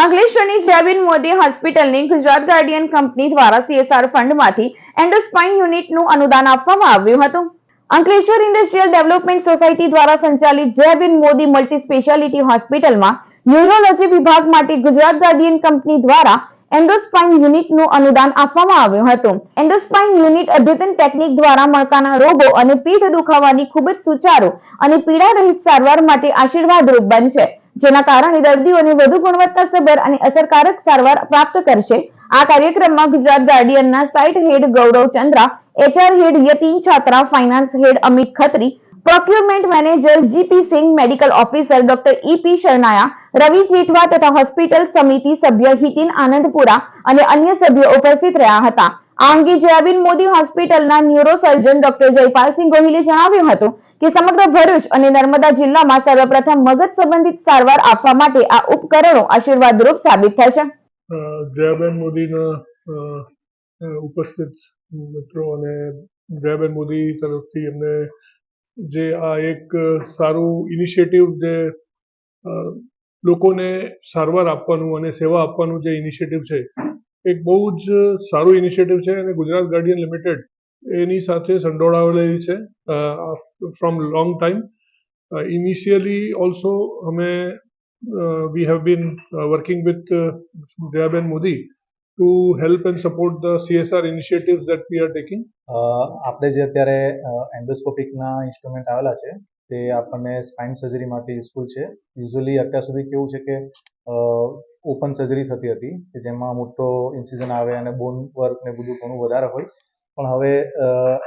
અંકલેશ્વરની જયબીન મોદી હોસ્પિટલની Gujarat Guardian company દ્વારા CSR ફંડમાંથી એન્ડોસ્પાઇન યુનિટનું અનુદાન આપવામાં આવ્યું હતું. અંકલેશ્વર ઇન્ડસ્ટ્રીયલ ડેવલપમેન્ટ સોસાયટી દ્વારા સંચાલિત જયબીન મોદી મલ્ટી સ્પેશિયાલિટી હોસ્પિટલમાં ન્યુરોલોજી વિભાગ માટે ગુજરાત ગાર્ડિયન કંપની દ્વારા એન્ડોસ્પાઇન યુનિટનું અનુદાન આપવામાં આવ્યું હતું. એન્ડોસ્પાઇન યુનિટ અદ્યતન ટેકનિક દ્વારા મણકાના રોગો અને પીઠ દુખાવાની ખૂબ જ સુચારુ અને પીડારહિત સારવાર માટે આશીર્વાદરૂપ બનશે, જેના કારણે દર્દીઓને વધુ ગુણવત્તાસભર અને અસરકારક સારવાર પ્રાપ્ત કરશે. આ કાર્યક્રમમાં ગુજરાત ગાર્ડિયનના સાઇટ હેડ ગૌરવ ચંદ્રા, HR હેડ યતીન છાત્રા, ફાઇનાન્સ હેડ Amit Khatri, procurement manager GP સિંહ, મેડિકલ ઓફિસર ડોક્ટર EP શરણાયા, રવિ જેઠવા તથા હોસ્પિટલ સમિતિ સભ્ય હિતિન આનંદપુરા અને અન્ય સભ્યો ઉપસ્થિત રહ્યા હતા. આ અંગે જયાબીન મોદી હોસ્પિટલના ન્યુરોસર્જન ડોક્ટર જયપાલસિંહ ગોહિલે જણાવ્યું હતું કે સમગ્ર ભરૂચ અને નર્મદા જિલ્લામાં સર્વપ્રથમ મગજ સંબંધિત સારવાર આપવા માટે આ ઉપકરણો આશીર્વાદરૂપ સાબિત થશે. જયાબેન મોદીના ઉપસ્થિત મિત્રો અને જયાબેન મોદી તરફથી એમને જે આ એક સારું ઇનિશિયેટિવ, જે લોકોને સારવાર આપવાનું અને સેવા આપવાનું જે ઇનિશિયેટિવ છે, એક બહુ જ સારું ઇનિશિયેટિવ છે અને ગુજરાત ગાર્ડિયન લિમિટેડ એની સાથે સંડોવાયેલી છે from long time. Initially also we have been working with Jayaben Modi to help and support the CSR initiatives that we are taking. આપણે જે અત્યારે એન્ડોસ્કોપિકના ઇન્સ્ટ્રુમેન્ટ આવેલા છે તે આપણને સ્પાઇન સર્જરી માટે યુઝફુલ છે. યુઝ્યુઅલી અત્યાર સુધી કેવું છે કે ઓપન સર્જરી થતી હતી કે જેમાં મોટો ઇન્સિઝન આવે અને બોન વર્ક ને બધું ઘણું વધારે હોય, પણ હવે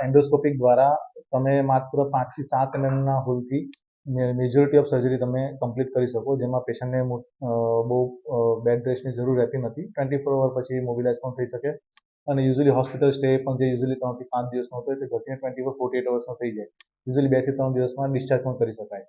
એન્ડોસ્કોપિક દ્વારા તમે માત્ર 5 થી 7 mm હોલથી મેજોરિટી ઓફ સર્જરી તમે કમ્પ્લીટ કરી શકો, જેમાં પેશન્ટને બહુ બેડ રેસ્ટની જરૂર રહેતી નથી. 24 અવર પછી મોબિલાઇઝ પણ થઈ શકે અને યુઝ્યુઅલી હોસ્પિટલ સ્ટે પણ જે યુઝ્યુઅલી 3 થી 5 દિવસનો હતો તે ઘટીને 48 અવર્સનો થઈ જાય. યુઝ્યુઅલી 2 થી 3 દિવસમાં ડિસ્ચાર્જ પણ કરી શકાય.